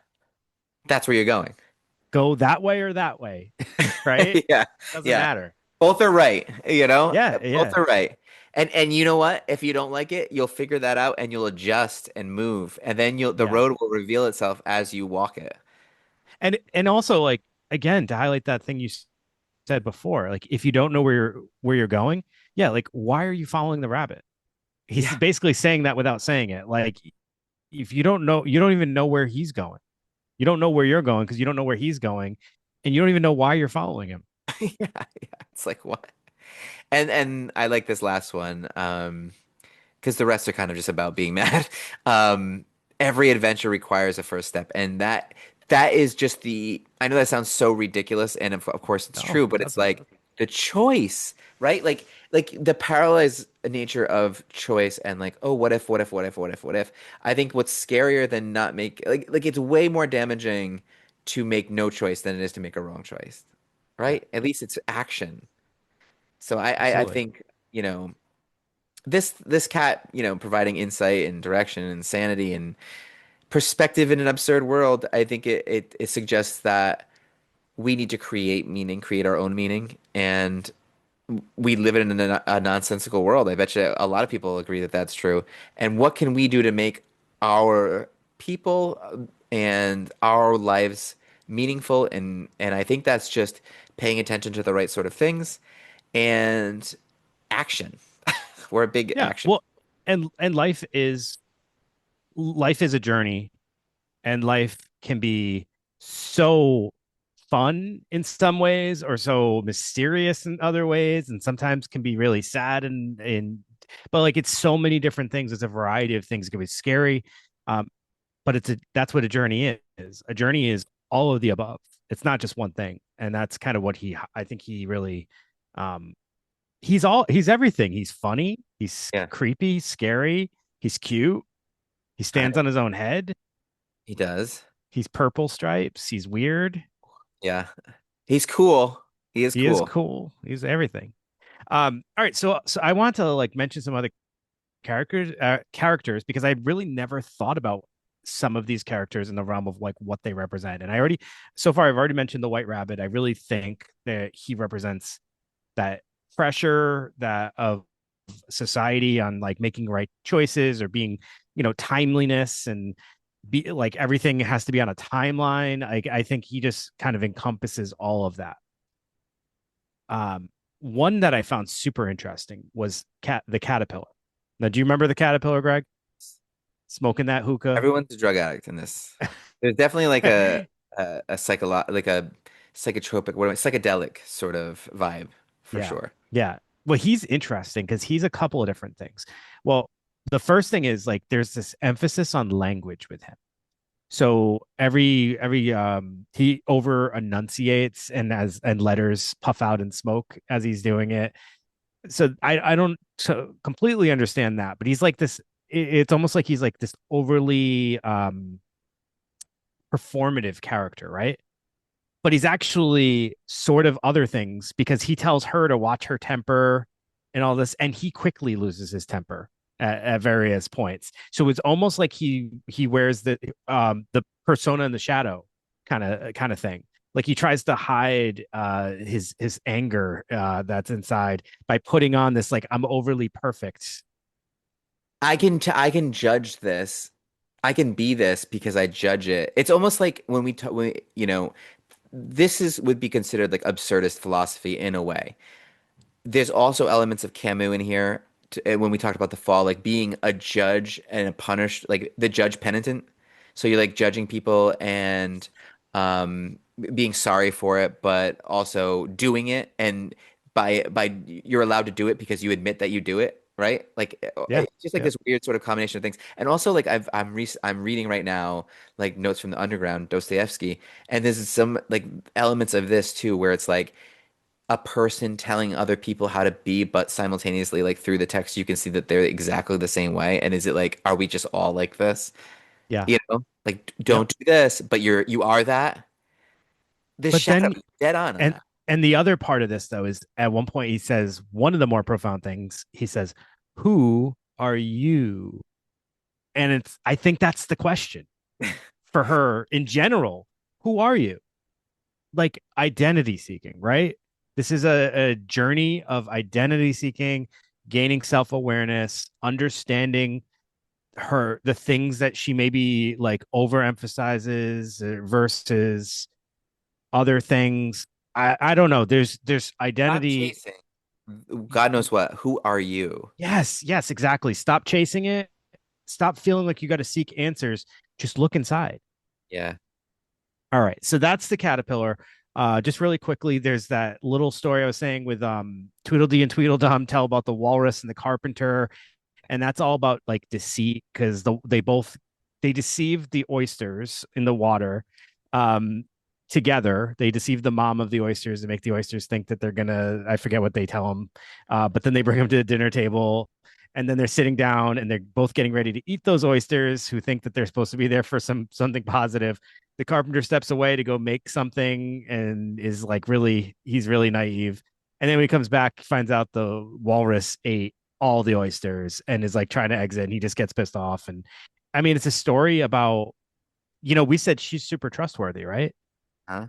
that's where you're going. Go that way or that way, right? Yeah, Doesn't yeah. matter. Both are right, Yeah, Both yeah, are right. And you know what? If you don't like it, you'll figure that out and you'll adjust and move, and then the yeah. road will reveal itself as you walk it. And also like again to highlight that thing you said before, like if you don't know where you're going, yeah, like why are you following the rabbit? He's Yeah. basically saying that without saying it. Like if you don't know, you don't even know where he's going. You don't know where you're going because you don't know where he's going, and you don't even know why you're following him. Yeah, yeah. It's like what? And I like this last one. Because the rest are kind of just about being mad. Every adventure requires a first step, and that is just the. I know that sounds so ridiculous, and of course it's No, true, it but it's doesn't. like the choice, right? Like the paralyzed nature of choice, and like, oh, what if, what if, what if, what if, what if? I think what's scarier than not make like it's way more damaging to make no choice than it is to make a wrong choice, Yeah, right? At least it's action. So I absolutely. think, this cat, providing insight and direction and sanity and perspective in an absurd world, I think it suggests that we need to create meaning, create our own meaning. And we live in a nonsensical world. I bet you a lot of people agree that that's true. And what can we do to make our people and our lives meaningful? And I think that's just paying attention to the right sort of things and action. We're a big Yeah. action. Well, and life is a journey, and life can be so fun in some ways or so mysterious in other ways, and sometimes can be really sad and but like it's so many different things. It's a variety of things. It can be scary. Um, but that's what a journey is. A journey is all of the above. It's not just one thing. And that's kind of what I think he really um he's everything. He's funny, he's Yeah, creepy, scary, he's cute, he I, stands on his own head, he does. he's purple stripes, he's weird, Yeah, he's cool. He is he is cool. cool, he's everything. All right, so I want to like mention some other characters because I really never thought about some of these characters in the realm of like what they represent. And I already so far I've already mentioned the White Rabbit. I really think that he represents that pressure that of society on like making right choices or being, timeliness and be like everything has to be on a timeline. I think he just kind of encompasses all of that. One that I found super interesting was the caterpillar. Now, do you remember the caterpillar, Greg? Smoking that hookah? Everyone's a drug addict in this. There's definitely like like a psychotropic, psychedelic sort of vibe for Yeah. sure. Yeah. Well, he's interesting because he's a couple of different things. Well, the first thing is like there's this emphasis on language with him. So every he over enunciates and letters puff out in smoke as he's doing it. So I don't completely understand that, but he's like this. It's almost like he's like this overly performative character, right? But he's actually sort of other things because he tells her to watch her temper and all this, and he quickly loses his temper at various points. So it's almost like he wears the persona in the shadow kind of thing. Like he tries to hide his anger that's inside by putting on this like I'm overly perfect. I can judge this. I can be this because I judge it. It's almost like when we talk, this is would be considered like absurdist philosophy in a way. There's also elements of Camus in here when we talked about the fall, like being a judge and a punished, like the judge penitent. So you're like judging people and being sorry for it, but also doing it, and by you're allowed to do it because you admit that you do it, right? Like Yeah, it's just like yeah, this weird sort of combination of things. And also like I'm reading right now like Notes from the Underground, Dostoevsky, and there's some like elements of this too where it's like a person telling other people how to be, but simultaneously, like through the text, you can see that they're exactly the same way. And is it like, are we just all like this? yeah, You know, like yep. don't do this, but you are that. This But shadow then is dead on and that. and the other part of this though is at one point he says one of the more profound things. He says, "Who are you?" And it's I think that's the question for her in general. Who are you? Like identity seeking, right? This is a journey of identity seeking, gaining self-awareness, understanding the things that she maybe like overemphasizes versus other things. I don't know. There's Stop identity. chasing. God knows what. Who are you? Yes, exactly. Stop chasing it. Stop feeling like you got to seek answers. Just look inside. Yeah. All right. So that's the caterpillar. Just really quickly, there's that little story I was saying with Tweedledee and Tweedledum tell about the walrus and the carpenter, and that's all about like deceit because they deceived the oysters in the water um together. They deceive the mom of the oysters to make the oysters think that they're gonna, I forget what they tell them, but then they bring them to the dinner table, and then they're sitting down and they're both getting ready to eat those oysters who think that they're supposed to be there for something positive. The carpenter steps away to go make something and is like he's really naive, and then when he comes back, finds out the walrus ate all the oysters and is like trying to exit, and he just gets pissed off. And I mean, it's a story about, we said she's super trustworthy, right? Huh?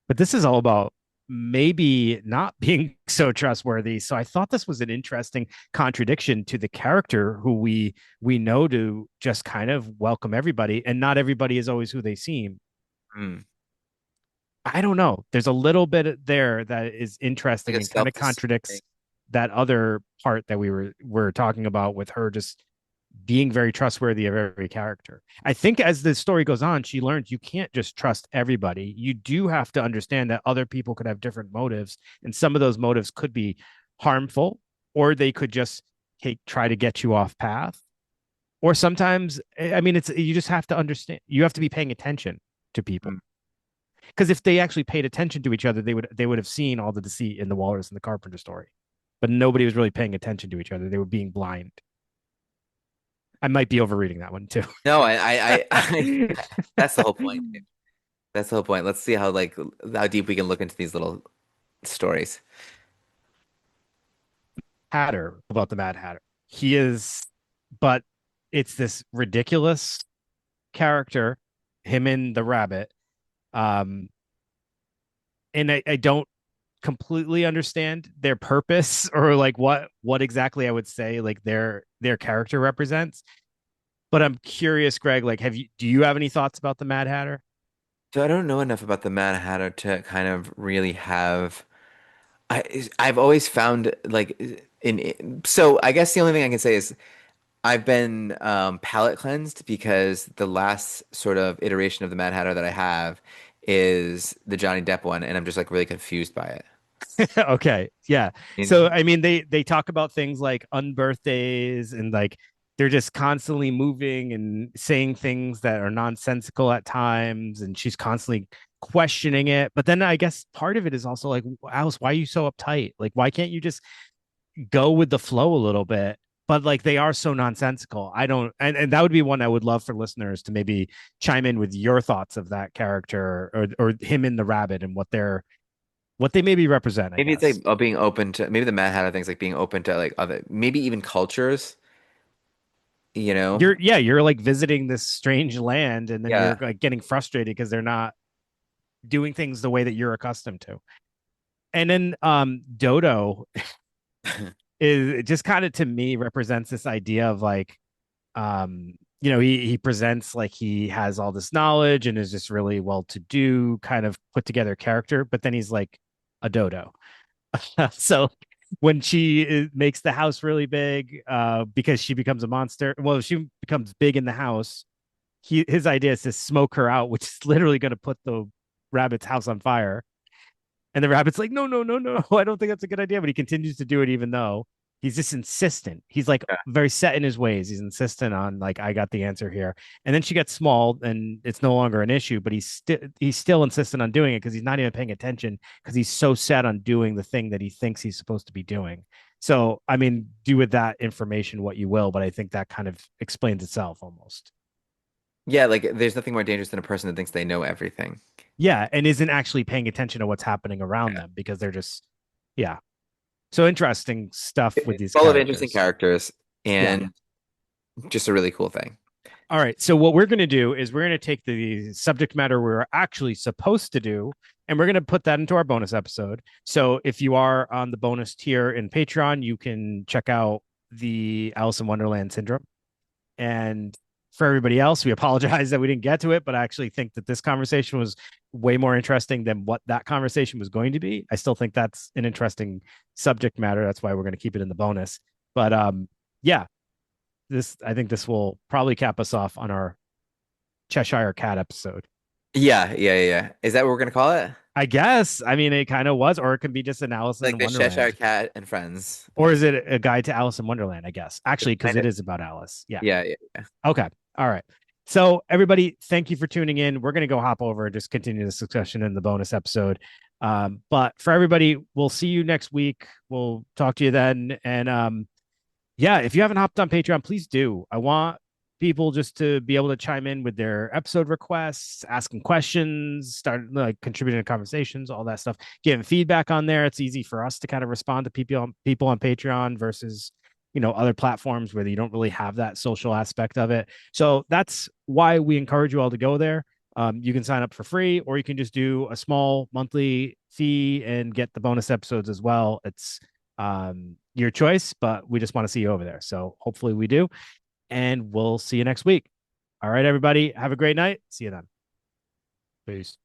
But this is all about maybe not being so trustworthy. So I thought this was an interesting contradiction to the character who we know to just kind of welcome everybody, and not everybody is always who they seem. Mm. I don't know. There's a little bit there that is Like interesting a and kind of self-deception thing. contradicts that other part that we were talking about with her just being very trustworthy of every character. I think as the story goes on, she learns you can't just trust everybody. You do have to understand that other people could have different motives, and some of those motives could be harmful, or they could just try to get you off path. Or sometimes, I mean, it's you just have to understand. You have to be paying attention to people, Mm. because if they actually paid attention to each other, they would have seen all the deceit in the Walrus and the Carpenter story. But nobody was really paying attention to each other. They were being blind. I might be overreading that one too. No, that's the whole point. That's the whole point. Let's see how like how deep we can look into these little stories. Hatter, about the Mad Hatter. He is, but it's this ridiculous character, him and the rabbit. Um, and I don't completely understand their purpose or like what exactly I would say like their character represents. But I'm curious, Greg, like do you have any thoughts about the Mad Hatter? So I don't know enough about the Mad Hatter to kind of really have. I've always found like so I guess the only thing I can say is I've been palette cleansed because the last sort of iteration of the Mad Hatter that I have is the Johnny Depp one, and I'm just like really confused by it. Okay. Yeah. So And I mean they talk about things like unbirthdays, and like they're just constantly moving and saying things that are nonsensical at times, and she's constantly questioning it. But then I guess part of it is also like, Alice, why are you so uptight? Like why can't you just go with the flow a little bit? But like they are so nonsensical. I don't and that would be one I would love for listeners to maybe chime in with your thoughts of that character, or him in the rabbit, and what they maybe represent, I maybe it's like guess. being open to maybe the Mad Hatter thing's like being open to like other maybe even cultures, you know? You're like visiting this strange land, and then you're Yeah. like getting frustrated because they're not doing things the way that you're accustomed to. And then Dodo is just kind of, to me, represents this idea of like, he presents like he has all this knowledge and is just really well to do, kind of put together character, but then he's like a dodo. So when she makes the house really big, because she becomes a monster, well, she becomes big in the house. His idea is to smoke her out, which is literally going to put the rabbit's house on fire. And the rabbit's like, no, no, no, no, I don't think that's a good idea. But he continues to do it, even though he's just insistent. He's like Yeah. very set in his ways. He's insistent on like, I got the answer here. And then she gets small, and it's no longer an issue. But he's still insistent on doing it because he's not even paying attention, because he's so set on doing the thing that he thinks he's supposed to be doing. So I mean, do with that information what you will, but I think that kind of explains itself almost. Yeah, like there's nothing more dangerous than a person that thinks they know everything. Yeah, and isn't actually paying attention to what's happening around Yeah. them, because they're just, yeah. So interesting stuff with It's these full of interesting characters. characters Yeah. and just a really cool thing. All right. So what we're going to do is we're going to take the subject matter we're actually supposed to do, and we're going to put that into our bonus episode. So if you are on the bonus tier in Patreon, you can check out the Alice in Wonderland syndrome. And for everybody else, we apologize that we didn't get to it, but I actually think that this conversation was way more interesting than what that conversation was going to be. I still think that's an interesting subject matter. That's why we're going to keep it in the bonus. But yeah, I think this will probably cap us off on our Cheshire Cat episode. Yeah. Is that what we're gonna call it? I guess. I mean, it kind of was, or it can be just an Alice Like in the Cheshire Wonderland. Cat and Friends. Or is it a guide to Alice in Wonderland? I guess. Actually, because Kind it of. is about Alice. Yeah. Yeah. Okay. All right. So, everybody, thank you for tuning in. We're going to go hop over and just continue the discussion in the bonus episode. But for everybody, we'll see you next week. We'll talk to you then. And yeah, if you haven't hopped on Patreon, please do. I want people just to be able to chime in with their episode requests, asking questions, start like contributing to conversations, all that stuff, giving feedback on there. It's easy for us to kind of respond to people on Patreon versus other platforms where you don't really have that social aspect of it. So that's why we encourage you all to go there. You can sign up for free, or you can just do a small monthly fee and get the bonus episodes as well, it's your choice, but we just want to see you over there. So hopefully we do. And we'll see you next week. All right, everybody. Have a great night. See you then. Peace.